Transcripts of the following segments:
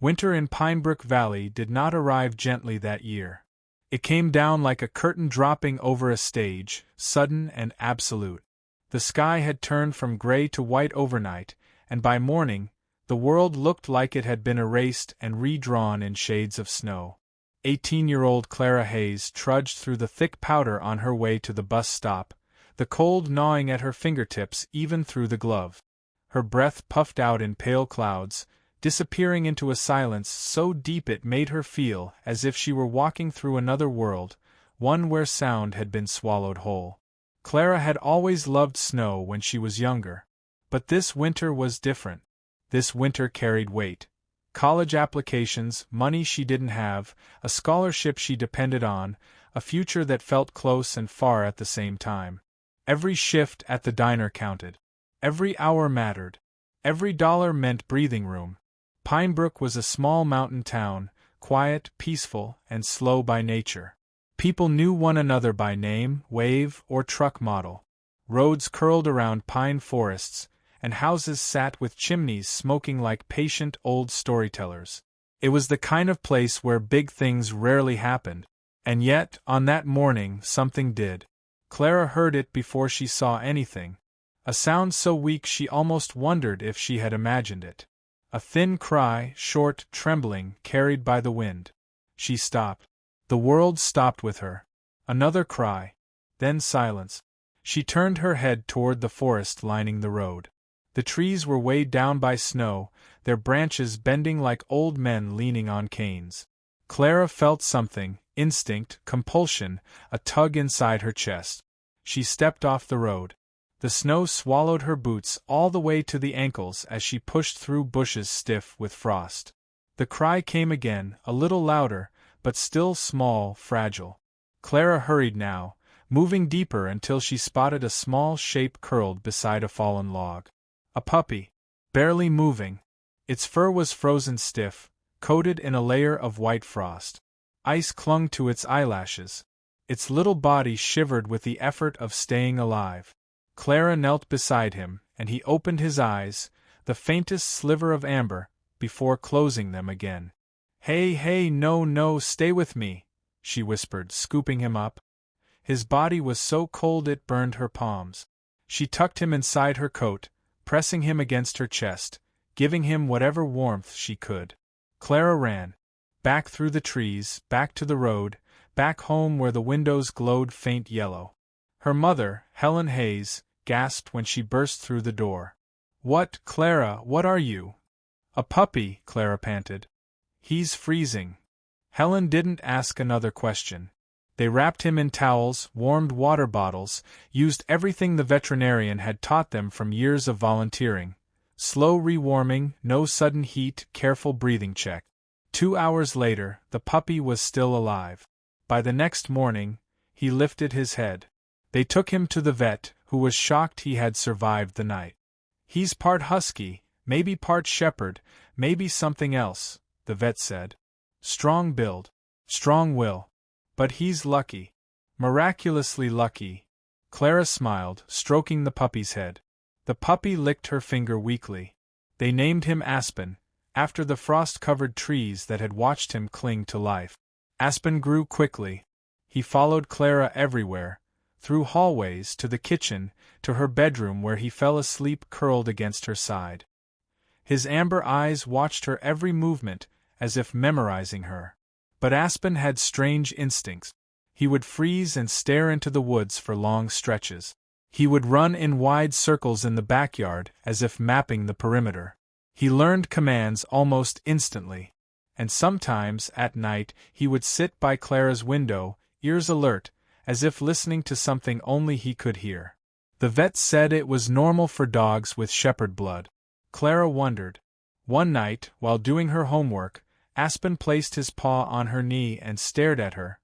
Winter in Pinebrook Valley did not arrive gently that year. It came down like a curtain dropping over a stage, sudden and absolute. The sky had turned from gray to white overnight, and by morning, the world looked like it had been erased and redrawn in shades of snow. 18-year-old Clara Hayes trudged through the thick powder on her way to the bus stop, the cold gnawing at her fingertips even through the glove. Her breath puffed out in pale clouds, disappearing into a silence so deep it made her feel as if she were walking through another world, one where sound had been swallowed whole. Clara had always loved snow when she was younger. But this winter was different. This winter carried weight. College applications, money she didn't have, a scholarship she depended on, a future that felt close and far at the same time. Every shift at the diner counted. Every hour mattered. Every dollar meant breathing room. Pinebrook was a small mountain town, quiet, peaceful, and slow by nature. People knew one another by name, wave, or truck model. Roads curled around pine forests, and houses sat with chimneys smoking like patient old storytellers. It was the kind of place where big things rarely happened, and yet, on that morning, something did. Clara heard it before she saw anything. A sound so weak she almost wondered if she had imagined it. A thin cry, short, trembling, carried by the wind. She stopped. The world stopped with her. Another cry. Then silence. She turned her head toward the forest lining the road. The trees were weighed down by snow, their branches bending like old men leaning on canes. Clara felt something, instinct, compulsion, a tug inside her chest. She stepped off the road. The snow swallowed her boots all the way to the ankles as she pushed through bushes stiff with frost. The cry came again, a little louder, but still small, fragile. Clara hurried now, moving deeper until she spotted a small shape curled beside a fallen log. A puppy. Barely moving. Its fur was frozen stiff, coated in a layer of white frost. Ice clung to its eyelashes. Its little body shivered with the effort of staying alive. Clara knelt beside him, and he opened his eyes, the faintest sliver of amber, before closing them again. "Hey, hey, no, no, stay with me," she whispered, scooping him up. His body was so cold it burned her palms. She tucked him inside her coat, pressing him against her chest, giving him whatever warmth she could. Clara ran. Back through the trees, back to the road, back home where the windows glowed faint yellow. Her mother, Helen Hayes, gasped when she burst through the door. "What, Clara, what are you?" "A puppy," Clara panted. "He's freezing." Helen didn't ask another question. They wrapped him in towels, warmed water bottles, used everything the veterinarian had taught them from years of volunteering. Slow rewarming, no sudden heat, careful breathing check. 2 hours later, the puppy was still alive. By the next morning, he lifted his head. They took him to the vet, who was shocked he had survived the night. "He's part husky, maybe part shepherd, maybe something else," the vet said. "Strong build. Strong will. But he's lucky. Miraculously lucky." Clara smiled, stroking the puppy's head. The puppy licked her finger weakly. They named him Aspen, after the frost-covered trees that had watched him cling to life. Aspen grew quickly. He followed Clara everywhere, through hallways to the kitchen, to her bedroom where he fell asleep curled against her side. His amber eyes watched her every movement, as if memorizing her. But Aspen had strange instincts. He would freeze and stare into the woods for long stretches. He would run in wide circles in the backyard, as if mapping the perimeter. He learned commands almost instantly. And sometimes, at night, he would sit by Clara's window, ears alert, as if listening to something only he could hear. The vet said it was normal for dogs with shepherd blood. Clara wondered. One night, while doing her homework, Aspen placed his paw on her knee and stared at her.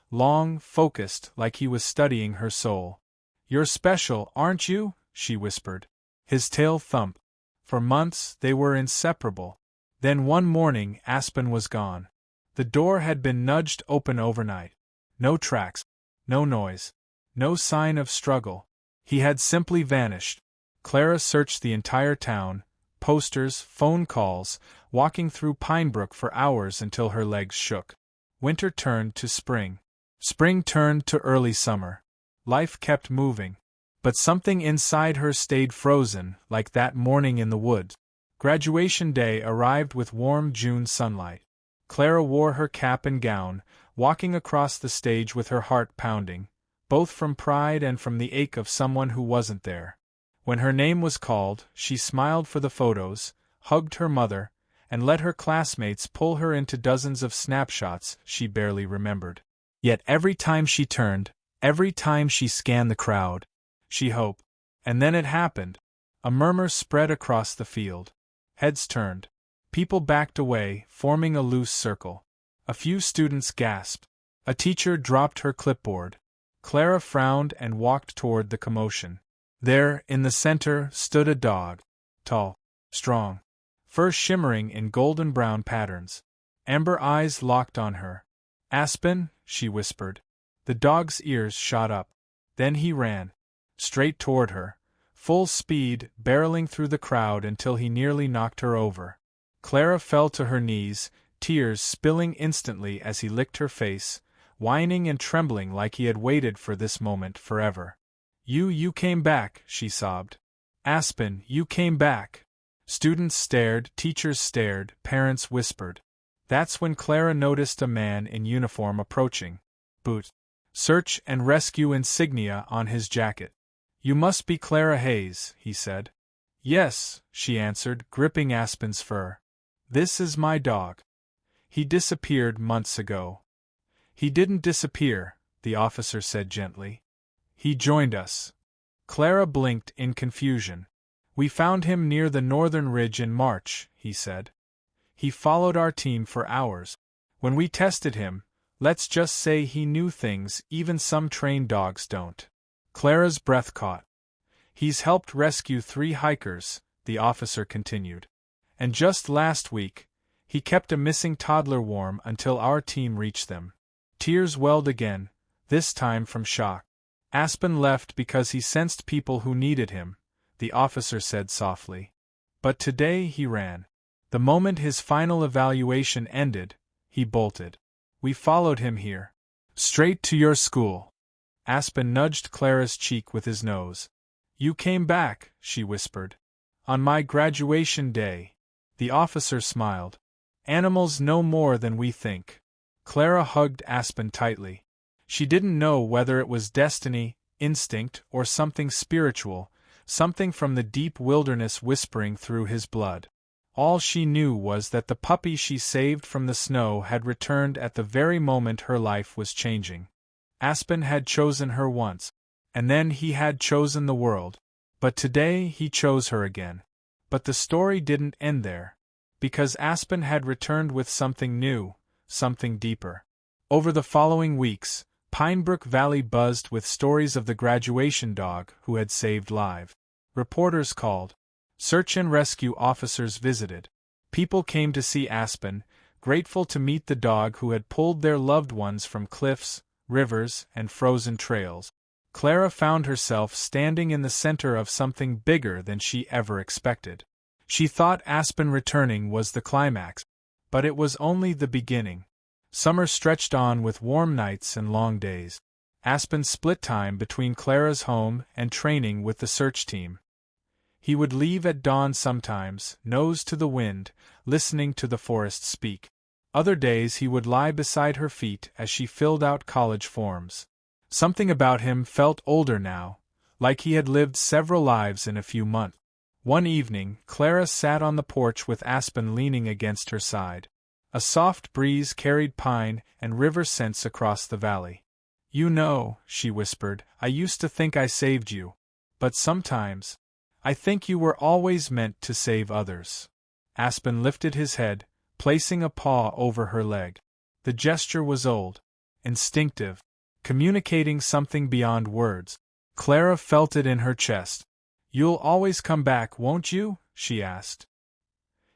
Long, focused, like he was studying her soul. "You're special, aren't you?" she whispered. His tail thumped. For months, they were inseparable. Then one morning, Aspen was gone. The door had been nudged open overnight. No tracks. No noise. No sign of struggle. He had simply vanished. Clara searched the entire town, posters, phone calls, walking through Pinebrook for hours until her legs shook. Winter turned to spring. Spring turned to early summer. Life kept moving. But something inside her stayed frozen, like that morning in the woods. Graduation day arrived with warm June sunlight. Clara wore her cap and gown, walking across the stage with her heart pounding, both from pride and from the ache of someone who wasn't there. When her name was called, she smiled for the photos, hugged her mother, and let her classmates pull her into dozens of snapshots she barely remembered. Yet every time she turned, every time she scanned the crowd, she hoped. And then it happened. A murmur spread across the field. Heads turned. People backed away, forming a loose circle. A few students gasped. A teacher dropped her clipboard. Clara frowned and walked toward the commotion. There, in the center, stood a dog. Tall, strong, fur shimmering in golden-brown patterns. Amber eyes locked on her. "Aspen," she whispered. The dog's ears shot up. Then he ran. Straight toward her. Full speed, barreling through the crowd until he nearly knocked her over. Clara fell to her knees, tears spilling instantly as he licked her face, whining and trembling like he had waited for this moment forever. You came back," she sobbed. "Aspen, you came back." Students stared, teachers stared, parents whispered. That's when Clara noticed a man in uniform approaching. Boot. Search and rescue insignia on his jacket. "You must be Clara Hayes," he said. "Yes," she answered, gripping Aspen's fur. "This is my dog. He disappeared months ago." "He didn't disappear," the officer said gently. "He joined us." Clara blinked in confusion. "We found him near the northern ridge in March," he said. "He followed our team for hours. When we tested him, let's just say he knew things even some trained dogs don't." Clara's breath caught. "He's helped rescue 3 hikers," the officer continued. "And just last week, he kept a missing toddler warm until our team reached them." Tears welled again, this time from shock. "Aspen left because he sensed people who needed him," the officer said softly. "But today he ran. The moment his final evaluation ended, he bolted. We followed him here. Straight to your school." Aspen nudged Clara's cheek with his nose. "You came back," she whispered. "On my graduation day." The officer smiled. "Animals know more than we think." Clara hugged Aspen tightly. She didn't know whether it was destiny, instinct, or something spiritual, something from the deep wilderness whispering through his blood. All she knew was that the puppy she saved from the snow had returned at the very moment her life was changing. Aspen had chosen her once, and then he had chosen the world. But today he chose her again. But the story didn't end there. Because Aspen had returned with something new, something deeper. Over the following weeks, Pinebrook Valley buzzed with stories of the graduation dog who had saved lives. Reporters called. Search and rescue officers visited. People came to see Aspen, grateful to meet the dog who had pulled their loved ones from cliffs, rivers, and frozen trails. Clara found herself standing in the center of something bigger than she ever expected. She thought Aspen returning was the climax, but it was only the beginning. Summer stretched on with warm nights and long days. Aspen split time between Clara's home and training with the search team. He would leave at dawn sometimes, nose to the wind, listening to the forest speak. Other days he would lie beside her feet as she filled out college forms. Something about him felt older now, like he had lived several lives in a few months. One evening, Clara sat on the porch with Aspen leaning against her side. A soft breeze carried pine and river scents across the valley. "You know," she whispered, "I used to think I saved you. But sometimes, I think you were always meant to save others." Aspen lifted his head, placing a paw over her leg. The gesture was old, instinctive, communicating something beyond words. Clara felt it in her chest. "You'll always come back, won't you?" she asked.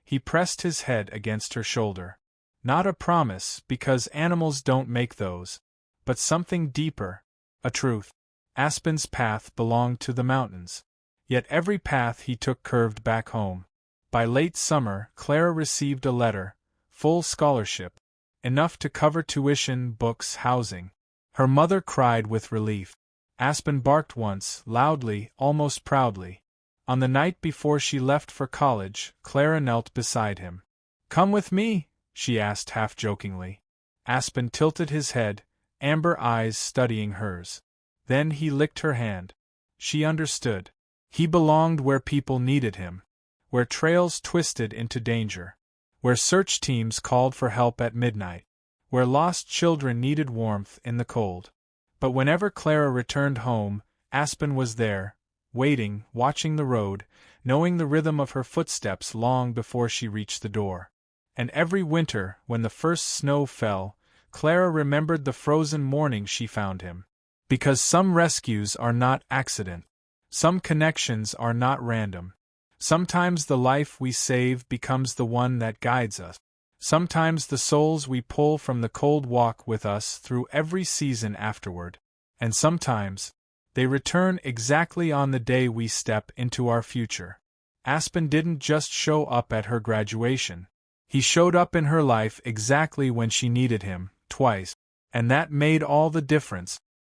He pressed his head against her shoulder. Not a promise, because animals don't make those, but something deeper, a truth. Aspen's path belonged to the mountains. Yet every path he took curved back home. By late summer, Clara received a letter, full scholarship, enough to cover tuition, books, housing. Her mother cried with relief. Aspen barked once, loudly, almost proudly. On the night before she left for college, Clara knelt beside him. "Come with me?" she asked half-jokingly. Aspen tilted his head, amber eyes studying hers. Then he licked her hand. She understood. He belonged where people needed him. Where trails twisted into danger. Where search teams called for help at midnight. Where lost children needed warmth in the cold. But whenever Clara returned home, Aspen was there, waiting, watching the road, knowing the rhythm of her footsteps long before she reached the door. And every winter, when the first snow fell, Clara remembered the frozen morning she found him. Because some rescues are not accident. Some connections are not random. Sometimes the life we save becomes the one that guides us. Sometimes the souls we pull from the cold walk with us through every season afterward. And sometimes, they return exactly on the day we step into our future. Aspen didn't just show up at her graduation. He showed up in her life exactly when she needed him, twice. And that made all the difference.